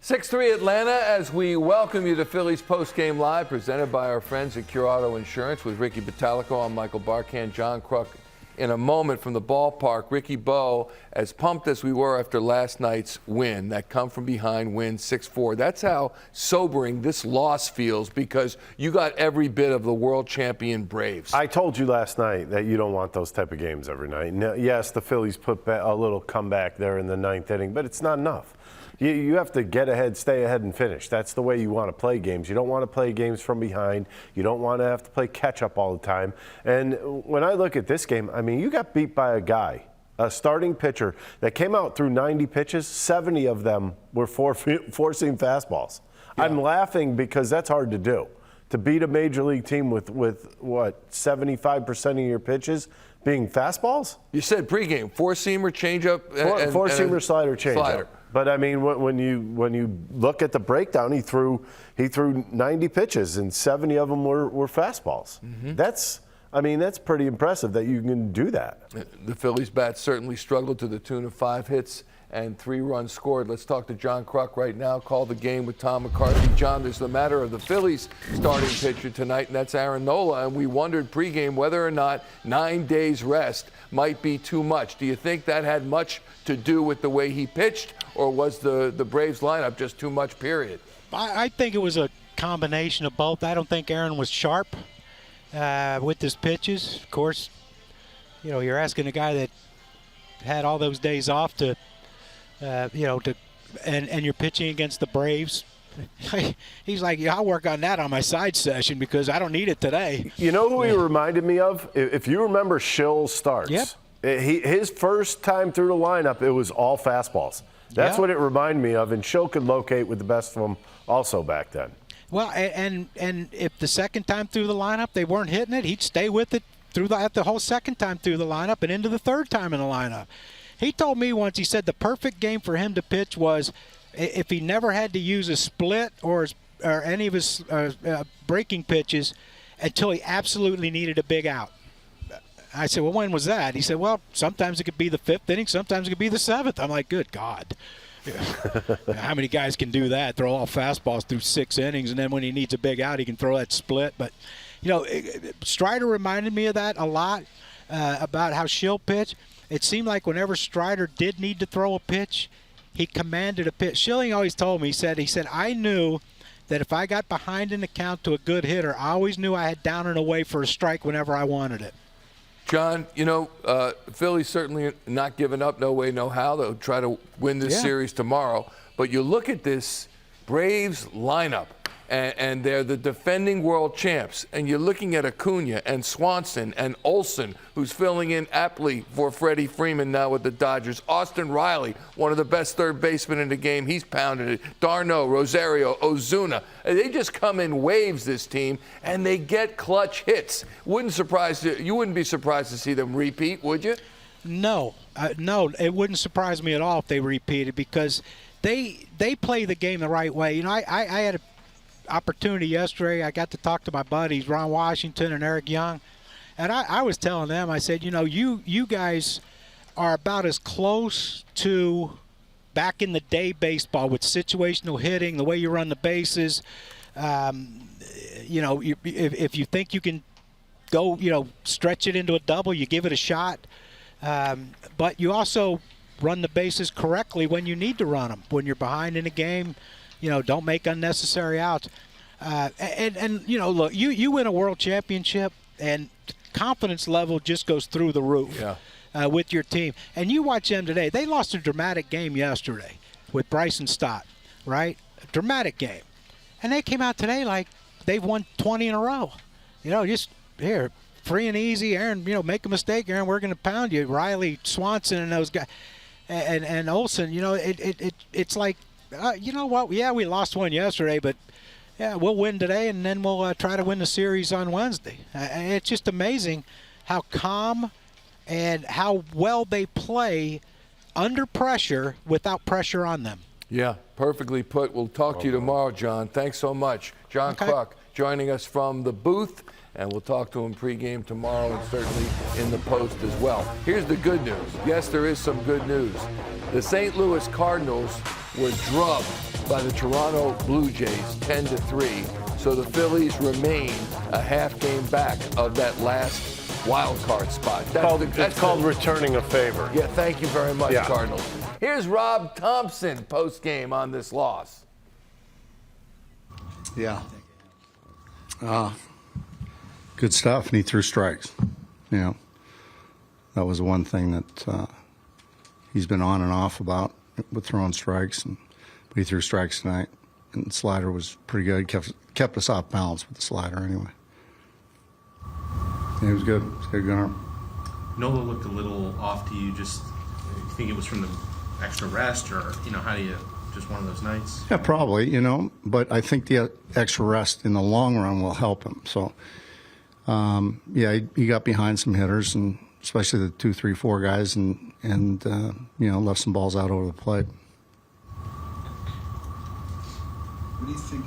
6-3 Atlanta as we welcome you to Phillies Postgame Live, presented by our friends at Cure Auto Insurance with Ricky Bottalico. I'm Michael Barkan, John Kruk. In a moment from the ballpark, Ricky Bo, as pumped as we were after last night's win, that come from behind win 6-4. That's how sobering this loss feels, because you got every bit of the world champion Braves. I told you last night that you don't want those type of games every night. Now, yes, the Phillies put a little comeback there in the ninth inning, but it's not enough. You have to get ahead, stay ahead, and finish. That's the way you want to play games. You don't want to play games from behind. You don't want to have to play catch-up all the time. And when I look at this game, I mean, you got beat by a guy, a starting pitcher, that came out through 90 pitches. 70 of them were four-seam fastballs. Yeah. I'm laughing because that's hard to do. To beat a major league team with what, 75% of your pitches being fastballs? You said pregame, four-seamer, changeup, four-seamer, slider, changeup. But I mean, when you look at the breakdown, he threw 90 pitches and 70 of them were fastballs. Mm-hmm. That's pretty impressive that you can do that. The Phillies bats certainly struggled to the tune of 5 hits and 3 runs scored. Let's talk to John Kruk right now. Call the game with Tom McCarthy. John, there's the matter of the Phillies starting pitcher tonight, and that's Aaron Nola. And we wondered pregame whether or not 9 days rest might be too much. Do you think that had much to do with the way he pitched, or was the Braves lineup just too much, period? I think it was a combination of both. I don't think Aaron was sharp with his pitches. Of course, you know, you're asking a guy that had all those days off to and you're pitching against the Braves. He's like, yeah, I'll work on that on my side session because I don't need it today. You know who he reminded me of? If you remember Schill's starts. Yep. His first time through the lineup, it was all fastballs. That's what it reminded me of, and Schill could locate with the best of them also back then. Well, and if the second time through the lineup they weren't hitting it, he'd stay with it through the whole second time through the lineup and into the third time in the lineup. He told me once, he said the perfect game for him to pitch was if he never had to use a split or any of his breaking pitches until he absolutely needed a big out. I said, well, when was that? He said, well, sometimes it could be the 5th inning, sometimes it could be the 7th. I'm like, good God. How many guys can do that? Throw all fastballs through 6 innings, and then when he needs a big out, he can throw that split. But, you know, Strider reminded me of that a lot about how Schill pitched. It seemed like whenever Strider did need to throw a pitch, he commanded a pitch. Schilling always told me, he said, I knew that if I got behind in the count to a good hitter, I always knew I had down and away for a strike whenever I wanted it. John, you know, Philly's certainly not giving up, no way, no how. They'll try to win this series tomorrow. But you look at this Braves lineup, and they're the defending world champs. And you're looking at Acuna and Swanson and Olsen, who's filling in aptly for Freddie Freeman now with the Dodgers. Austin Riley, one of the best third basemen in the game. He's pounded it. Darno, Rosario, Ozuna. They just come in waves, this team, and they get clutch hits. You wouldn't be surprised to see them repeat, would you? No, it wouldn't surprise me at all if they repeated, because they play the game the right way. You know, I had a opportunity yesterday. I got to talk to my buddies Ron Washington and Eric Young, and I was telling them, I said, you know, you guys are about as close to back in the day baseball with situational hitting, the way you run the bases. You know, if you think you can go, you know, stretch it into a double, you give it a shot, but you also run the bases correctly when you need to run them. When you're behind in a game, you know, don't make unnecessary outs. And you know, look, you win a world championship, and confidence level just goes through the roof with your team. And you watch them today. They lost a dramatic game yesterday with Bryson Stott, right? A dramatic game. And they came out today like they've won 20 in a row. You know, just here, free and easy. Aaron, you know, make a mistake, Aaron, we're going to pound you. Riley, Swanson, and those guys. And Olsen, you know, it's like, you know what? Yeah, we lost one yesterday, but yeah, we'll win today, and then we'll try to win the series on Wednesday. It's just amazing how calm and how well they play under pressure without pressure on them. Yeah, perfectly put. We'll talk to you tomorrow, John. Thanks so much. John Kruk joining us from the booth, and we'll talk to him pregame tomorrow and certainly in the post as well. Here's the good news. Yes, there is some good news. The St. Louis Cardinals were drubbed by the Toronto Blue Jays 10-3. So the Phillies remain a half game back of that last wild card spot. It's called returning a favor. Yeah, thank you very much, Yeah. Cardinals. Here's Rob Thomson post-game on this loss. Yeah. Good stuff, and he threw strikes. You know, that was one thing that he's been on and off about with throwing strikes, but he threw strikes tonight, and the slider was pretty good. Kept us off balance with the slider anyway. Yeah, he was good. He's got a good arm. Nola looked a little off to you. Just you think it was from the extra rest, or how do you just one of those nights? Yeah, probably. But I think the extra rest in the long run will help him. So, yeah, he got behind some hitters, and especially the 2, 3, 4 guys, and left some balls out over the plate. What do you think?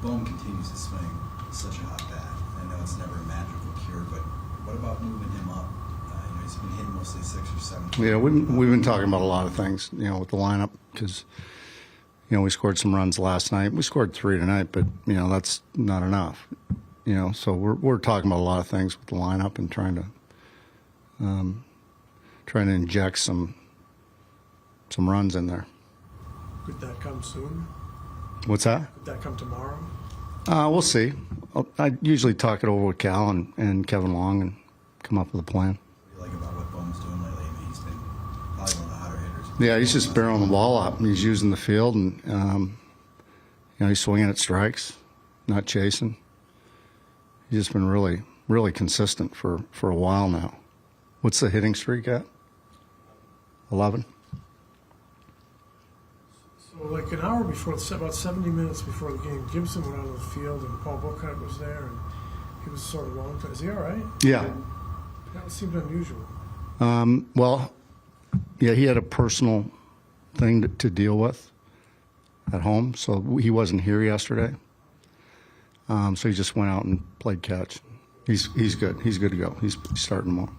Bohm continues to swing such a hot bat. I know it's never a magical cure, but what about moving him up? He's been hitting mostly 6 or 7. Yeah, we've been talking about a lot of things, with the lineup, because we scored some runs last night. We scored 3 tonight, but that's not enough. So we're talking about a lot of things with the lineup and trying to inject some runs in there. Could that come soon? What's that? Could that come tomorrow? We'll see. I usually talk it over with Cal and Kevin Long and come up with a plan. What do you like about what Bohm's doing lately? I mean, he's been probably one of the hotter hitters. Yeah, he's just barreling the ball up, and he's using the field, and he's swinging at strikes, not chasing. He's just been really, really consistent for a while now. What's the hitting streak at? 11? So like an hour before, about 70 minutes before the game, Gibson went out of the field and Paul Buchheit was there, and he was sort of long. Is he all right? Yeah. That seemed unusual. Well, yeah, he had a personal thing to deal with at home, so he wasn't here yesterday. So he just went out and played catch. He's good. He's good to go. He's starting tomorrow.